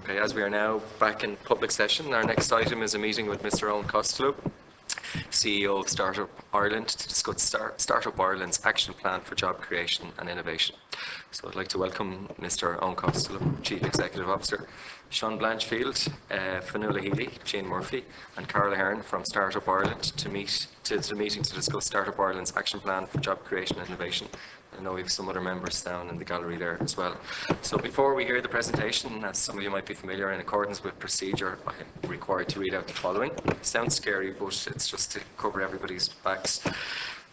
Okay, as we are now back in public session, our next item is a meeting with Mr. Eoin Costello, CEO of Startup Ireland, to discuss Startup Ireland's action plan for job creation and innovation. So I'd like to welcome Mr. Eoin Costello, Chief Executive Officer, Sean Blanchfield, Fionnuala Healy, Jean Murphy and Carla Hearn from Startup Ireland to the meeting to discuss Startup Ireland's action plan for job creation and innovation. I know we have some other members down in the gallery there as well. So before we hear the presentation, as some of you might be familiar, in accordance with procedure, I'm required to read out the following. It sounds scary, but it's just to cover everybody's backs.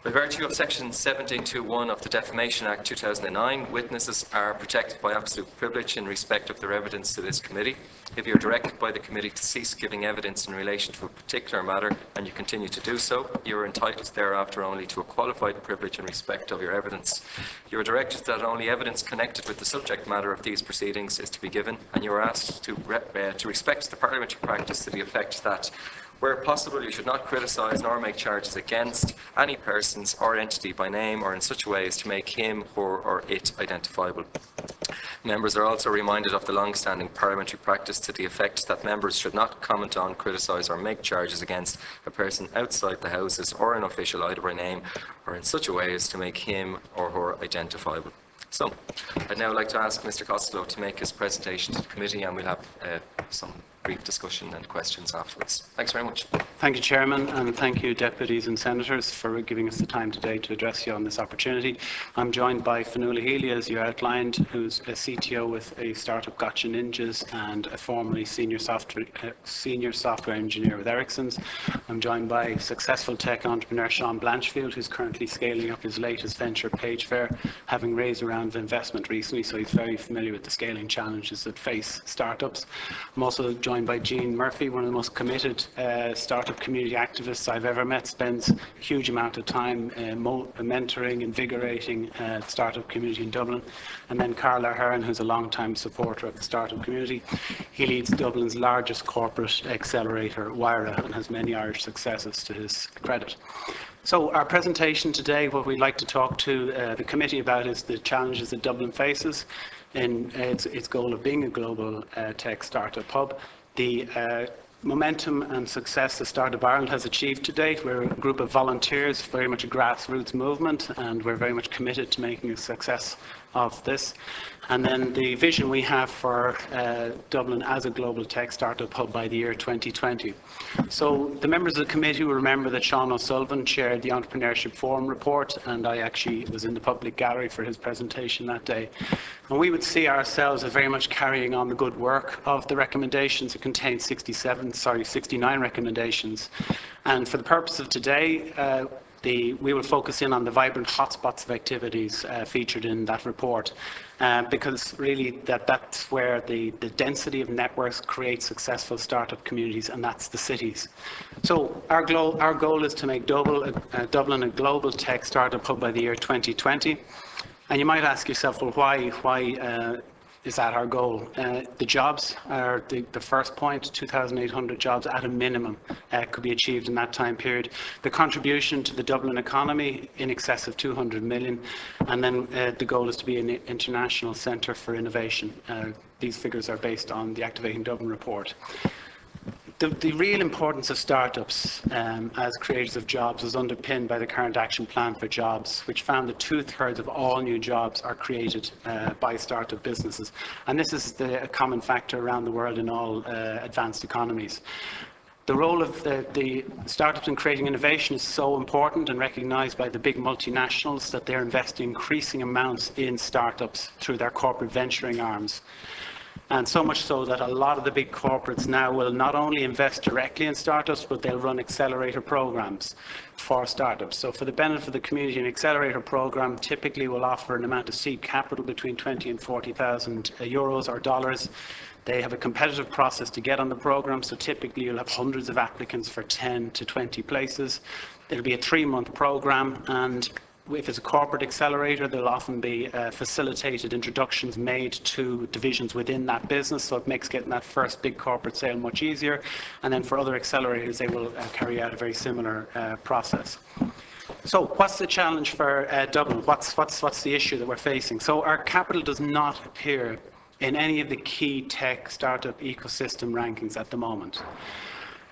By virtue of Section 1721 of the Defamation Act 2009, witnesses are protected by absolute privilege in respect of their evidence to this committee. If you are directed by the committee to cease giving evidence in relation to a particular matter and you continue to do so, you are entitled thereafter only to a qualified privilege in respect of your evidence. You are directed that only evidence connected with the subject matter of these proceedings is to be given, and you are asked to respect the parliamentary practice to the effect that, where possible, you should not criticise nor make charges against any persons or entity by name or in such a way as to make him, her or it identifiable. Members are also reminded of the long-standing parliamentary practice to the effect that members should not comment on, criticise or make charges against a person outside the Houses or an official either by name or in such a way as to make him or her identifiable. So, I'd now like to ask Mr. Costello to make his presentation to the committee, and we'll have some brief discussion and questions afterwards. Thanks very much. Thank you, Chairman, and thank you, Deputies and Senators, for giving us the time today to address you on this opportunity. I'm joined by Fionnuala Healy, as you outlined, who's a CTO with a startup, Gotcha Ninjas, and a formerly senior software engineer with Ericsson's. I'm joined by successful tech entrepreneur Sean Blanchfield, who's currently scaling up his latest venture, Pagefair, having raised a round of investment recently, so he's very familiar with the scaling challenges that face startups. I'm also joined by Jean Murphy, one of the most committed startup community activists I've ever met, spends a huge amount of time mentoring, invigorating the startup community in Dublin. And then Carla Hearn, who's a long-time supporter of the startup community. He leads Dublin's largest corporate accelerator, Oireachtas, and has many Irish successes to his credit. So our presentation today, what we'd like to talk to the committee about is the challenges that Dublin faces in its goal of being a global tech startup hub. The momentum and success that Startup Ireland has achieved to date. We're a group of volunteers, very much a grassroots movement, and we're very much committed to making a success of this. And then the vision we have for Dublin as a global tech startup hub by the year 2020. So the members of the committee will remember that Sean O'Sullivan chaired the Entrepreneurship Forum report, and I actually was in the public gallery for his presentation that day. And we would see ourselves as very much carrying on the good work of the recommendations. It contains 69 recommendations. And for the purpose of today, we will focus in on the vibrant hotspots of activities featured in that report, because really that's where the density of networks creates successful startup communities, and that's the cities. So our goal is to make Dublin a global tech startup hub by the year 2020. And you might ask yourself, well, why is that our goal? The jobs are the first point. 2,800 jobs at a minimum could be achieved in that time period. The contribution to the Dublin economy in excess of 200 million. And then the goal is to be an international centre for innovation. These figures are based on the Activating Dublin report. The real importance of startups as creators of jobs is underpinned by the current action plan for jobs, which found that 2/3 of all new jobs are created by startup businesses. And this is a common factor around the world in all advanced economies. The role of the startups in creating innovation is so important and recognised by the big multinationals that they're investing increasing amounts in startups through their corporate venturing arms. And so much so that a lot of the big corporates now will not only invest directly in startups, but they'll run accelerator programs for startups. So for the benefit of the community, an accelerator program typically will offer an amount of seed capital between 20 and 40,000 euros or dollars. They have a competitive process to get on the program, so typically you'll have hundreds of applicants for 10 to 20 places. It'll be a 3-month program, and if it's a corporate accelerator, there'll often be facilitated introductions made to divisions within that business, so it makes getting that first big corporate sale much easier. And then for other accelerators, they will carry out a very similar process. So what's the challenge for Dublin? What's the issue that we're facing? So our capital does not appear in any of the key tech startup ecosystem rankings at the moment.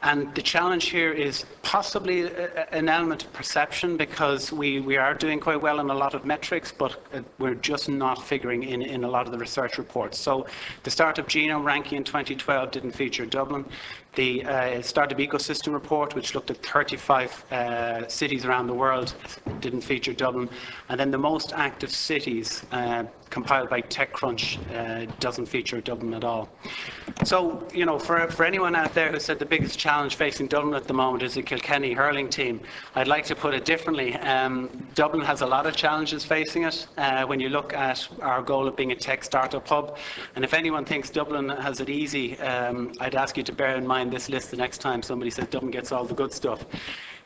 And the challenge here is possibly an element of perception, because we are doing quite well in a lot of metrics, but we're just not figuring in a lot of the research reports. So the Startup Genome ranking in 2012 didn't feature Dublin. The Startup Ecosystem report, which looked at 35 cities around the world, didn't feature Dublin. And then the most active cities, compiled by TechCrunch, doesn't feature Dublin at all. So, you know, for anyone out there who said the biggest challenge facing Dublin at the moment is the Kilkenny hurling team, I'd like to put it differently. Dublin has a lot of challenges facing it when you look at our goal of being a tech startup hub. And if anyone thinks Dublin has it easy, I'd ask you to bear in mind this list the next time somebody says Dublin gets all the good stuff.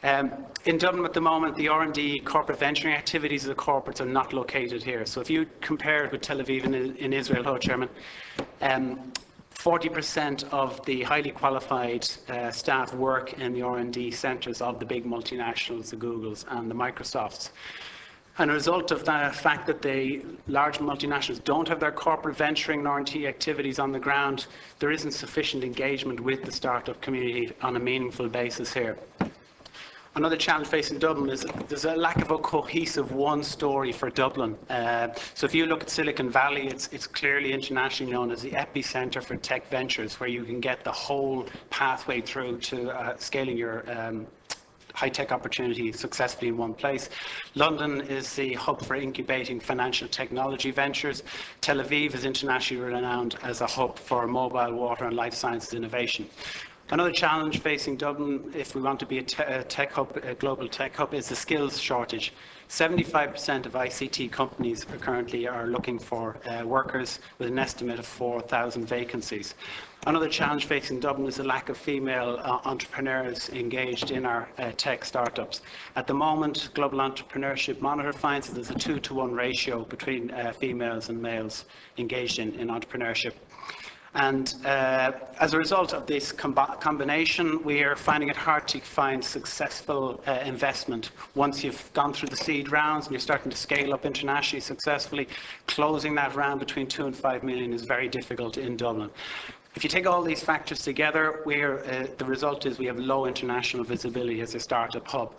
In Dublin at the moment, the R&D corporate venturing activities of the corporates are not located here. So if you compare it with Tel Aviv in Israel, Hello Chairman, 40% of the highly qualified staff work in the R&D centres of the big multinationals, the Googles and the Microsofts. And a result of the fact that the large multinationals don't have their corporate venturing and R&D activities on the ground, there isn't sufficient engagement with the startup community on a meaningful basis here. Another challenge facing Dublin is there's a lack of a cohesive one story for Dublin. So if you look at Silicon Valley, it's clearly internationally known as the epicenter for tech ventures, where you can get the whole pathway through to scaling your high-tech opportunity successfully in one place. London is the hub for incubating financial technology ventures. Tel Aviv is internationally renowned as a hub for mobile, water and life sciences innovation. Another challenge facing Dublin, if we want to be a tech hub, a global tech hub, is the skills shortage. 75% of ICT companies currently are looking for workers, with an estimate of 4,000 vacancies. Another challenge facing Dublin is the lack of female entrepreneurs engaged in our tech startups. At the moment, Global Entrepreneurship Monitor finds that there's a 2-to-1 ratio between females and males engaged in entrepreneurship. And as a result of this combination, we are finding it hard to find successful investment. Once you've gone through the seed rounds and you're starting to scale up internationally successfully, closing that round between 2 and 5 million is very difficult in Dublin. If you take all these factors together, the result is we have low international visibility as a startup hub.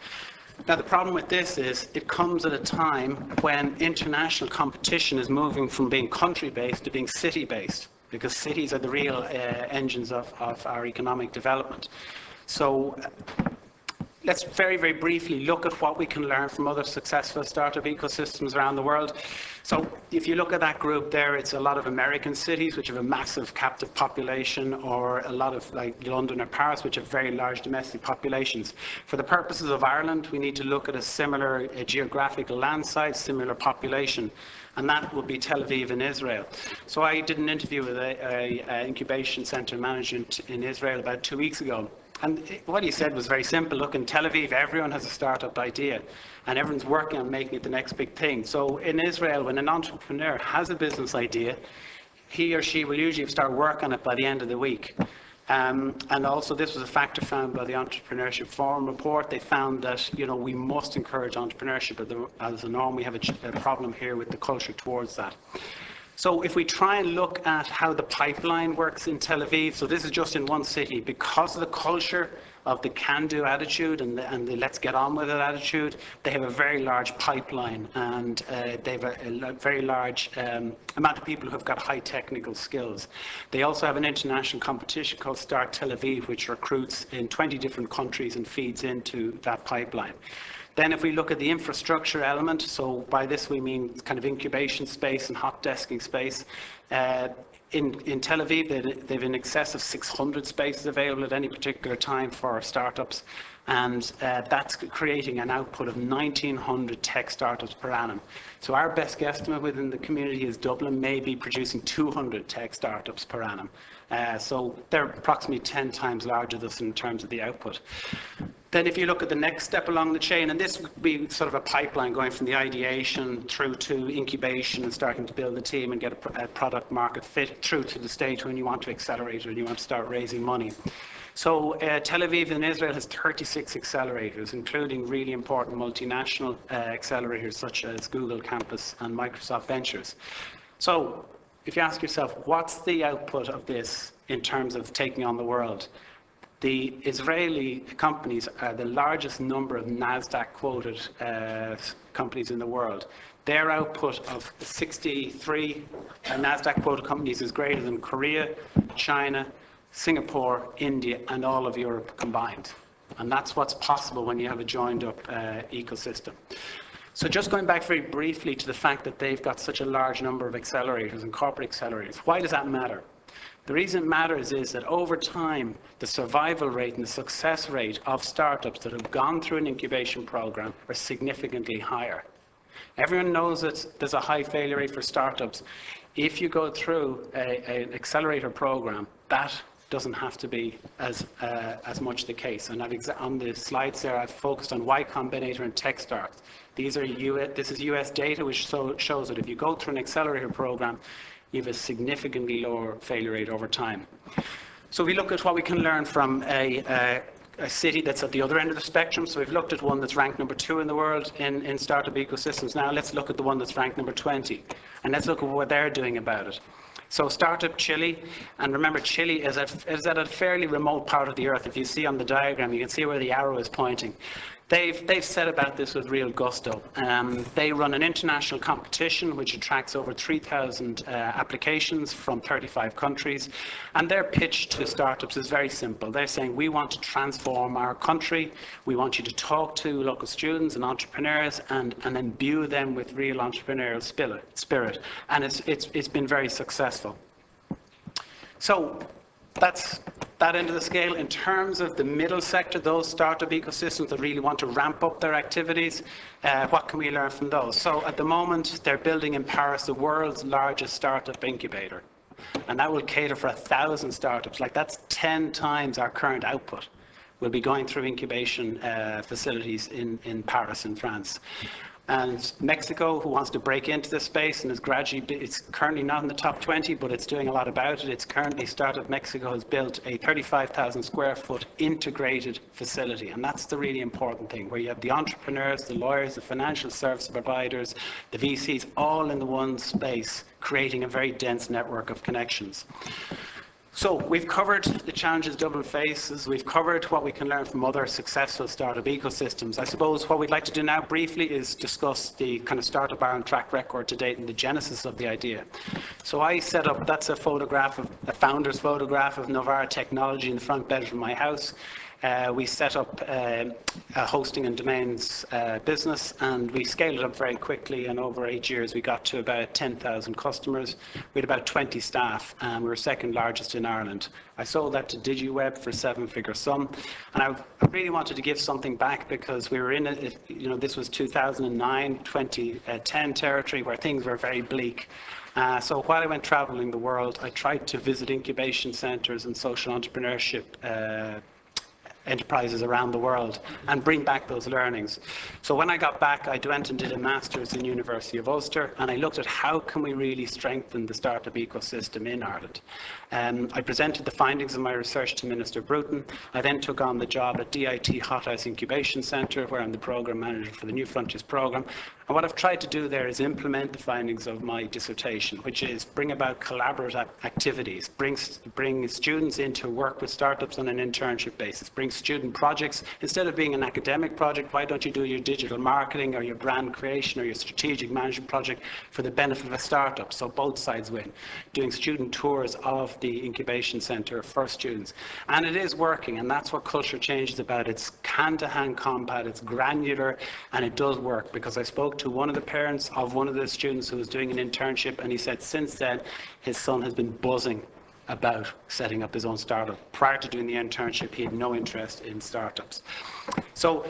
Now, the problem with this is it comes at a time when international competition is moving from being country-based to being city-based, because cities are the real engines of our economic development. So let's very, very briefly look at what we can learn from other successful startup ecosystems around the world. So if you look at that group there, it's a lot of American cities which have a massive captive population, or a lot of like London or Paris, which have very large domestic populations. For the purposes of Ireland, we need to look at a similar geographical land size, similar population, and that would be Tel Aviv in Israel. So I did an interview with an incubation center manager in Israel about 2 weeks ago. And what he said was very simple. Look, in Tel Aviv, everyone has a startup idea, and everyone's working on making it the next big thing. So in Israel, when an entrepreneur has a business idea, he or she will usually start work on it by the end of the week. And also, this was a factor found by the Entrepreneurship Forum report. They found that, you know, we must encourage entrepreneurship as a norm. We have a problem here with the culture towards that. So if we try and look at how the pipeline works in Tel Aviv, so this is just in one city, because of the culture of the can-do attitude and the let's get on with it attitude, they have a very large pipeline, and they have a very large amount of people who have got high technical skills. They also have an international competition called Start Tel Aviv, which recruits in 20 different countries and feeds into that pipeline. Then if we look at the infrastructure element, so by this we mean kind of incubation space and hot desking space, in Tel Aviv, they have in excess of 600 spaces available at any particular time for startups, and that's creating an output of 1,900 tech startups per annum. So our best guesstimate within the community is Dublin may be producing 200 tech startups per annum. So they're approximately 10 times larger than us in terms of the output. Then if you look at the next step along the chain, and this would be sort of a pipeline going from the ideation through to incubation and starting to build a team and get a product market fit through to the stage when you want to accelerate or you want to start raising money. So Tel Aviv in Israel has 36 accelerators, including really important multinational accelerators such as Google Campus and Microsoft Ventures. So if you ask yourself, what's the output of this in terms of taking on the world? The Israeli companies are the largest number of NASDAQ quoted companies in the world. Their output of 63 NASDAQ quoted companies is greater than Korea, China, Singapore, India, and all of Europe combined. And that's what's possible when you have a joined up ecosystem. So just going back very briefly to the fact that they've got such a large number of accelerators and corporate accelerators, why does that matter? The reason it matters is that over time, the survival rate and the success rate of startups that have gone through an incubation program are significantly higher. Everyone knows that there's a high failure rate for startups. If you go through an accelerator program, that doesn't have to be as much the case. And on the slides there, I've focused on Y Combinator and TechStart. This is US data, which shows that if you go through an accelerator program, you have a significantly lower failure rate over time. So we look at what we can learn from a city that's at the other end of the spectrum. So we've looked at one that's ranked number 2 in the world in startup ecosystems. Now let's look at the one that's ranked number 20, and let's look at what they're doing about it. So Startup Chile, and remember Chile is at a fairly remote part of the earth. If you see on the diagram, you can see where the arrow is pointing. They've set about this with real gusto. They run an international competition which attracts over 3,000 applications from 35 countries. And their pitch to startups is very simple. They're saying, we want to transform our country. We want you to talk to local students and entrepreneurs and imbue them with real entrepreneurial spirit. And it's been very successful. So that's that end of the scale. In terms of the middle sector, those startup ecosystems that really want to ramp up their activities, what can we learn from those? So at the moment, they're building in Paris the world's largest startup incubator. And that will cater for 1,000 startups. Like, that's 10 times our current output. We'll be going through incubation facilities in Paris, in France. And Mexico, who wants to break into this space and is gradually, it's currently not in the top 20, but it's doing a lot about it. It's currently Startup Mexico has built a 35,000 square foot integrated facility. And that's the really important thing, where you have the entrepreneurs, the lawyers, the financial service providers, the VCs, all in the one space, creating a very dense network of connections. So we've covered the challenges Dublin faces. We've covered what we can learn from other successful startup ecosystems. I suppose what we'd like to do now briefly is discuss the kind of Startup Ireland track record to date and the genesis of the idea. So I set up, that's a photograph of a founder's photograph of Novara Technology in the front bedroom of my house. We set up a hosting and domains business, and we scaled it up very quickly, and over 8 years we got to about 10,000 customers. We had about 20 staff, and we were second largest in Ireland. I sold that to DigiWeb for a 7-figure sum, and I really wanted to give something back, because we were in it, this was 2009, 2010 territory where things were very bleak. So while I went traveling the world, I tried to visit incubation centers and social entrepreneurship enterprises around the world and bring back those learnings. So when I got back, I went and did a master's in University of Ulster, and I looked at how can we really strengthen the startup ecosystem in Ireland. I presented the findings of my research to Minister Bruton. I then took on the job at DIT Hothouse Incubation Centre, where I'm the programme manager for the New Frontiers programme. And what I've tried to do there is implement the findings of my dissertation, which is bring about collaborative activities, bring students in to work with startups on an internship basis, bring student projects. Instead of being an academic project, why don't you do your digital marketing or your brand creation or your strategic management project for the benefit of a startup? So both sides win. Doing student tours of the incubation centre for students. And it is working, and that's what culture change is about. It's hand-to-hand combat, it's granular, and it does work, because I spoke to one of the parents of one of the students who was doing an internship, and he said since then his son has been buzzing about setting up his own startup. Prior to doing the internship, he had no interest in startups. So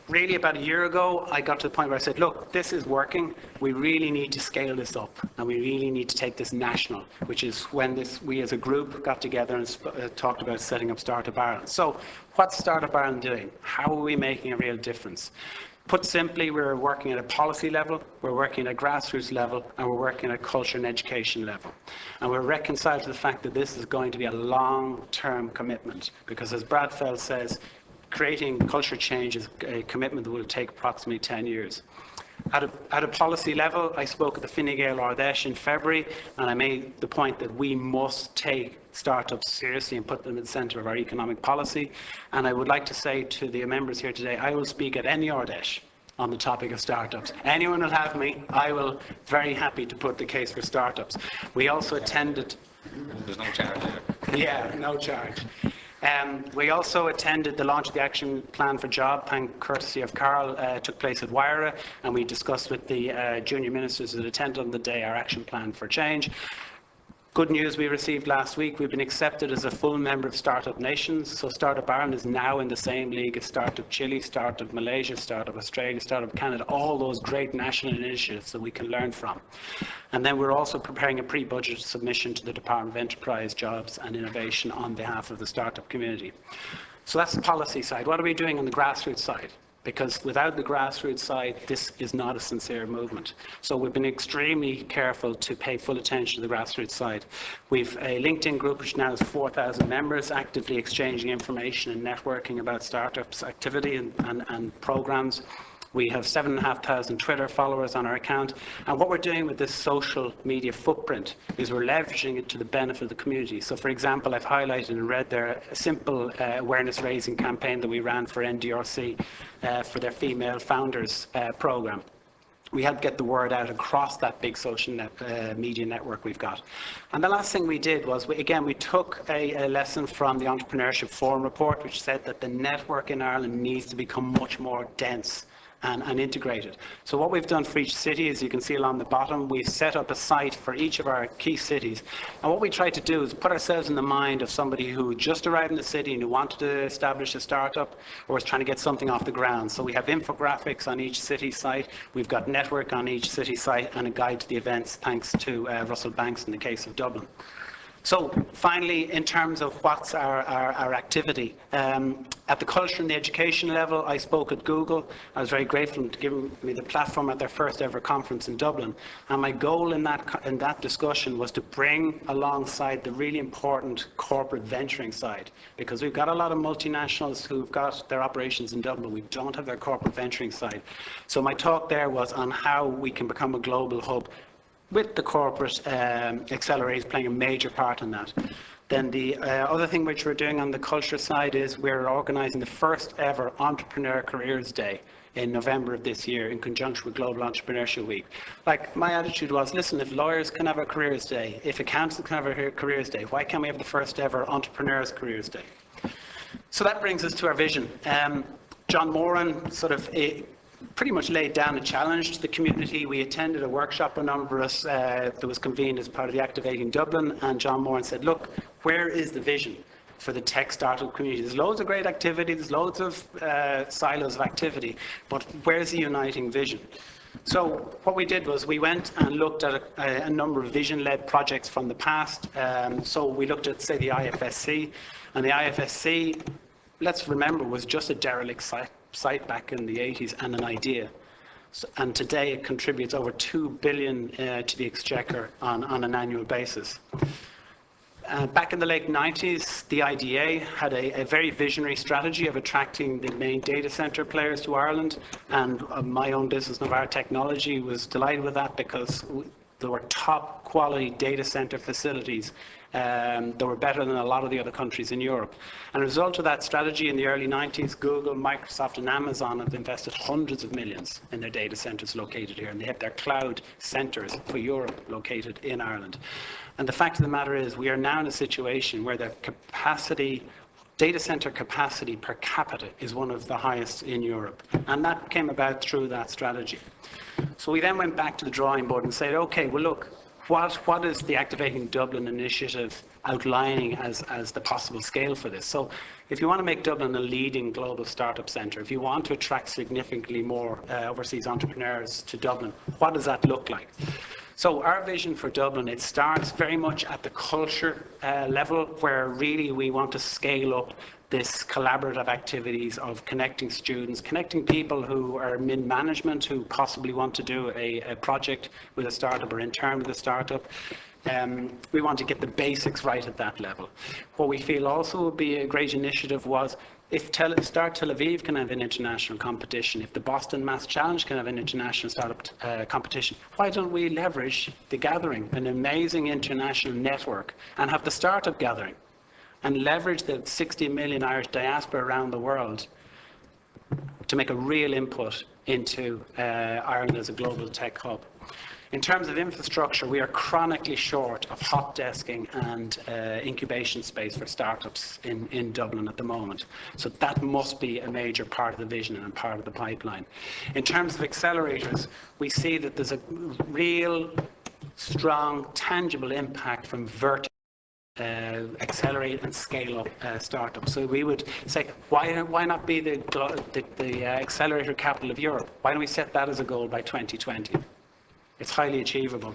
really about a year ago, I got to the point where I said, look, this is working. We really need to scale this up, and we really need to take this national, which is when we as a group got together and talked about setting up Startup Ireland. So what's Startup Ireland doing? How are we making a real difference? Put simply, we're working at a policy level, we're working at a grassroots level, and we're working at a culture and education level. And we're reconciled to the fact that this is going to be a long-term commitment, because as Brad says, creating culture change is a commitment that will take approximately 10 years. At a policy level, I spoke at the Fine Gael Oireachtas in February, and I made the point that we must take startups seriously and put them at the centre of our economic policy. And I would like to say to the members here today, I will speak at any Oireachtas on the topic of startups. Anyone will have me. I will very happy to put the case for startups. We also attended... There's no charge there. Yeah, no charge. We also attended the launch of the Action Plan for Job, thank courtesy of Carl, took place at Oireachtas, and we discussed with the junior ministers that attended on the day our Action Plan for Change. Good news we received last week, we've been accepted as a full member of Startup Nations. So Startup Ireland is now in the same league as Startup Chile, Startup Malaysia, Startup Australia, Startup Canada, all those great national initiatives that we can learn from. And then we're also preparing a pre-budget submission to the Department of Enterprise, Jobs and Innovation on behalf of the startup community. So that's the policy side. What are we doing on the grassroots side? Because without the grassroots side, this is not a sincere movement. So we've been extremely careful to pay full attention to the grassroots side. We've a LinkedIn group which now has 4,000 members, actively exchanging information and networking about startups activity and programs. We have 7,500 Twitter followers on our account. And what we're doing with this social media footprint is we're leveraging it to the benefit of the community. So for example, I've highlighted in red there a simple awareness raising campaign that we ran for NDRC for their female founders program. We helped get the word out across that big social media network we've got. And the last thing we did was, we took a lesson from the Entrepreneurship Forum report, which said that the network in Ireland needs to become much more dense and integrated. So what we've done for each city, as you can see along the bottom, we've set up a site for each of our key cities. And what we try to do is put ourselves in the mind of somebody who just arrived in the city and who wanted to establish a startup or is trying to get something off the ground. So we have infographics on each city site, we've got network on each city site, and a guide to the events, thanks to Russell Banks in the case of Dublin. So finally, in terms of what's our activity, at the culture and the education level, I spoke at Google. I was very grateful to give me the platform at their first ever conference in Dublin. And my goal in that discussion was to bring alongside the really important corporate venturing side, because we've got a lot of multinationals who've got their operations in Dublin. We don't have their corporate venturing side. So my talk there was on how we can become a global hub, with the corporate accelerators playing a major part in that. Then the other thing which we're doing on the culture side is we're organising the first ever Entrepreneur Careers Day in November of this year in conjunction with Global Entrepreneurship Week. Like, my attitude was, listen, if lawyers can have a careers day, if accountants can have a careers day, why can't we have the first ever Entrepreneurs Careers Day? So that brings us to our vision. John Moran sort of pretty much laid down a challenge to the community. We attended a workshop, a number of us, that was convened as part of the Activating Dublin, and John Moran said, look, where is the vision for the tech startup community? There's loads of great activity, there's loads of silos of activity, but where's the uniting vision? So what we did was we went and looked at a number of vision-led projects from the past. So we looked at, say, the IFSC, and the IFSC, let's remember, was just a derelict site back in the 80s and an idea. And today it contributes over 2 billion to the exchequer on an annual basis. Back in the late 90s, the IDA had a very visionary strategy of attracting the main data center players to Ireland, and my own business, Navarre Technology, was delighted with that because there were top quality data center facilities that were better than a lot of the other countries in Europe. And as a result of that strategy in the early 90s, Google, Microsoft and Amazon have invested hundreds of millions in their data centers located here, and they have their cloud centers for Europe located in Ireland. And the fact of the matter is, we are now in a situation where the data center capacity per capita is one of the highest in Europe. And that came about through that strategy. So we then went back to the drawing board and said, okay, well look, what is the Activating Dublin initiative outlining as the possible scale for this? So if you want to make Dublin a leading global startup centre, if you want to attract significantly more overseas entrepreneurs to Dublin, what does that look like? So our vision for Dublin, it starts very much at the culture level, where really we want to scale up this collaborative activities of connecting students, connecting people who are mid-management who possibly want to do a project with a startup or intern with a startup. We want to get the basics right at that level. What we feel also would be a great initiative was If Start Tel Aviv can have an international competition, if the Boston Mass Challenge can have an international startup competition, why don't we leverage the gathering, an amazing international network, and have the startup gathering, and leverage the 60 million Irish diaspora around the world to make a real input into Ireland as a global tech hub. In terms of infrastructure, we are chronically short of hot desking and incubation space for startups in Dublin at the moment. So that must be a major part of the vision and part of the pipeline. In terms of accelerators, we see that there's a real, strong, tangible impact from vertical accelerate and scale up startups. So we would say, why not be the accelerator capital of Europe? Why don't we set that as a goal by 2020? It's highly achievable.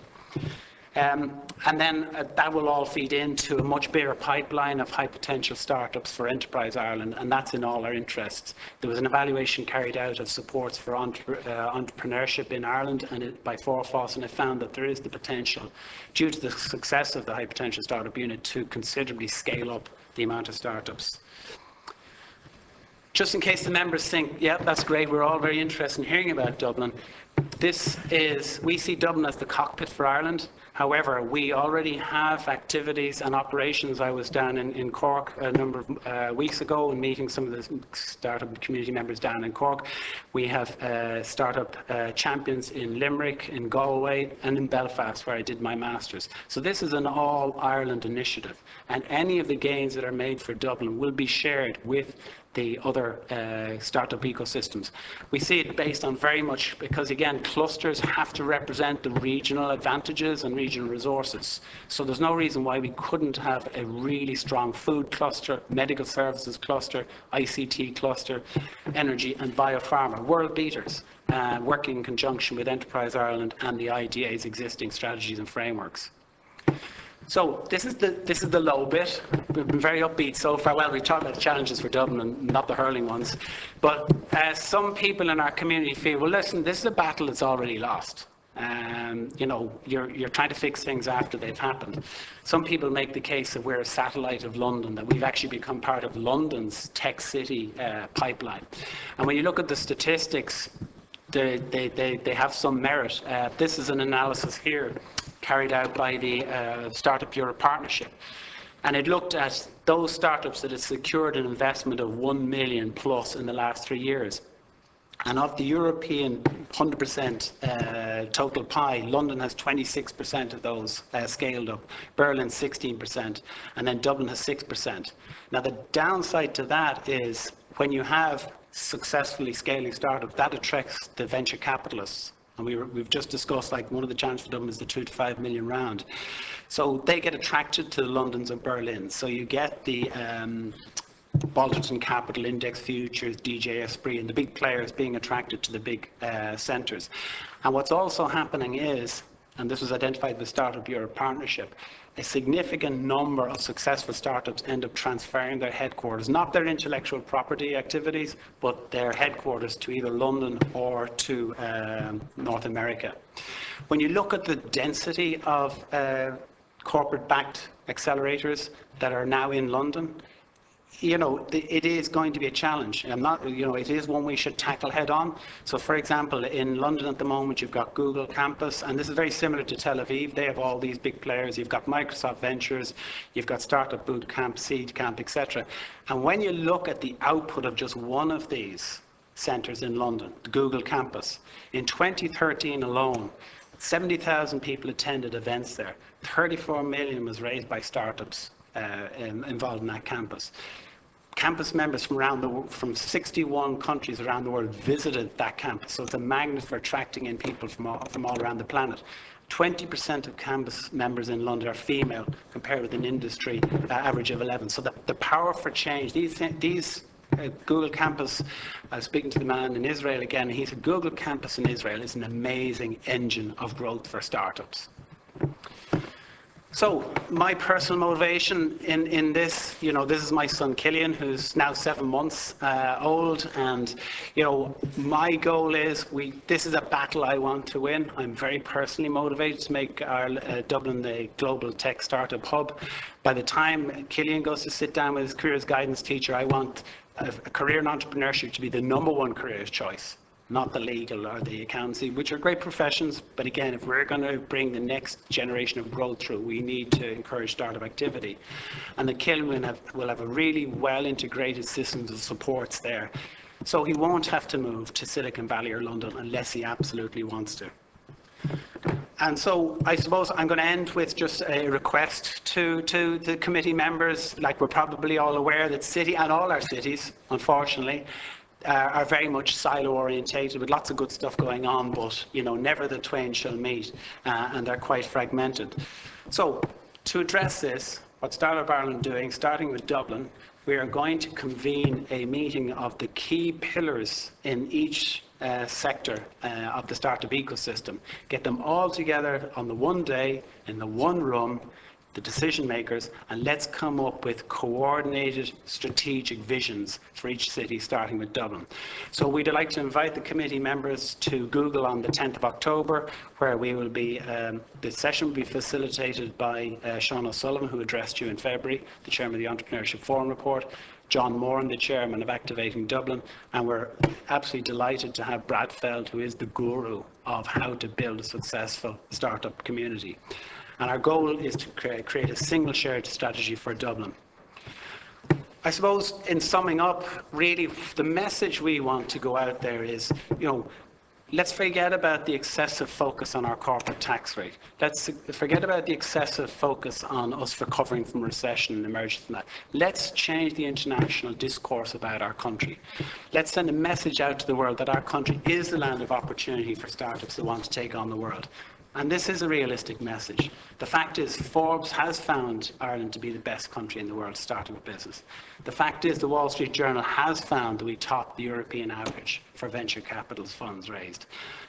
And then that will all feed into a much bigger pipeline of high potential startups for Enterprise Ireland, and that's in all our interests. There was an evaluation carried out of supports for entrepreneurship in Ireland by Forfos, and it found that there is the potential, due to the success of the high potential startup unit, to considerably scale up the amount of startups. Just in case the members think, yeah, that's great, we're all very interested in hearing about Dublin. We see Dublin as the cockpit for Ireland. However, we already have activities and operations. I was down in Cork a number of weeks ago and meeting some of the startup community members down in Cork. We have startup champions in Limerick, in Galway, and in Belfast, where I did my master's. So this is an all-Ireland initiative, and any of the gains that are made for Dublin will be shared with the other startup ecosystems. We see it based on very much, because again, clusters have to represent the regional advantages and regional resources. So there's no reason why we couldn't have a really strong food cluster, medical services cluster, ICT cluster, energy and biopharma, world beaters, working in conjunction with Enterprise Ireland and the IDA's existing strategies and frameworks. So this is the low bit. We've been very upbeat so far. Well, we talked about the challenges for Dublin and not the hurling ones. But some people in our community feel, well, listen, this is a battle that's already lost. You know, you're trying to fix things after they've happened. Some people make the case that we're a satellite of London, that we've actually become part of London's tech city pipeline. And when you look at the statistics, they have some merit. This is an analysis here carried out by the Startup Europe Partnership. And it looked at those startups that had secured an investment of 1 million plus in the last 3 years. And of the European 100% total pie, London has 26% of those scaled up, Berlin 16%, and then Dublin has 6%. Now the downside to that is when you have successfully scaling startups, that attracts the venture capitalists. And we've just discussed, like, one of the challenges for Dublin is the 2 to 5 million round. So they get attracted to the Londons and Berlins. So you get the Balderton Capital, Index Futures, DJ Esprit, and the big players being attracted to the big centres. And what's also happening is, and this was identified with Startup Europe Partnership, a significant number of successful startups end up transferring their headquarters, not their intellectual property activities, but their headquarters to either London or to North America. When you look at the density of corporate-backed accelerators that are now in London, you know, it is going to be a challenge. It is one we should tackle head on. So, for example, in London at the moment, you've got Google Campus, and this is very similar to Tel Aviv. They have all these big players. You've got Microsoft Ventures, you've got Startup Boot Camp, Seed Camp, etc. And when you look at the output of just one of these centres in London, the Google Campus, in 2013 alone, 70,000 people attended events there. 34 million was raised by startups involved in that campus. Campus members from 61 countries around the world visited that campus, so it's a magnet for attracting in people from all around the planet. 20% of campus members in London are female, compared with an industry average of 11. So the power for change, these Google Campus, I was speaking to the man in Israel again, and he said Google Campus in Israel is an amazing engine of growth for startups. So my personal motivation in this, you know, this is my son Killian, who's now 7 months old, and you know, my goal is this is a battle I want to win. I'm very personally motivated to make our Dublin the global tech startup hub. By the time Killian goes to sit down with his careers guidance teacher, I want a career in entrepreneurship to be the #1 career choice, not the legal or the accountancy, which are great professions. But again, if we're going to bring the next generation of growth through, we need to encourage startup activity. And the Kiln will have a really well integrated systems of supports there. So he won't have to move to Silicon Valley or London unless he absolutely wants to. And so I suppose I'm going to end with just a request to the committee members. Like, we're probably all aware that City and all our cities, unfortunately, are very much silo orientated with lots of good stuff going on, but never the twain shall meet, and they're quite fragmented. So to address this, what Startup Ireland are doing, starting with Dublin, we are going to convene a meeting of the key pillars in each sector of the startup ecosystem. Get them all together on the one day, in the one room, the decision makers, and let's come up with coordinated strategic visions for each city, starting with Dublin. So we'd like to invite the committee members to Google on the 10th of October, where we will be, the session will be facilitated by Sean O'Sullivan, who addressed you in February, the chairman of the Entrepreneurship Forum report, John Moran, the chairman of Activating Dublin, and we're absolutely delighted to have Brad Feld, who is the guru of how to build a successful startup community. And our goal is to create a single shared strategy for Dublin. I suppose, in summing up, really the message we want to go out there is, let's forget about the excessive focus on our corporate tax rate. Let's forget about the excessive focus on us recovering from recession and emerging from that. Let's change the international discourse about our country. Let's send a message out to the world that our country is the land of opportunity for startups that want to take on the world. And this is a realistic message. The fact is, Forbes has found Ireland to be the best country in the world to start a business. The fact is, the Wall Street Journal has found that we top the European average for venture capital funds raised.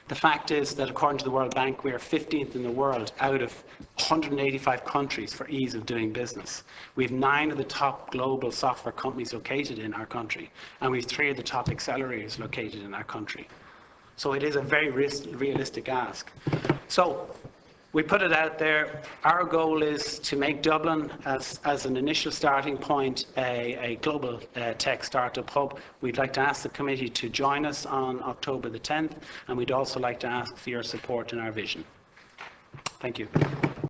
The fact is that, according to the World Bank, we are 15th in the world out of 185 countries for ease of doing business. We have 9 of the top global software companies located in our country, and we have 3 of the top accelerators located in our country. So it is a very realistic ask. So we put it out there. Our goal is to make Dublin, as an initial starting point, a global tech startup hub. We'd like to ask the committee to join us on October the 10th, and we'd also like to ask for your support in our vision. Thank you.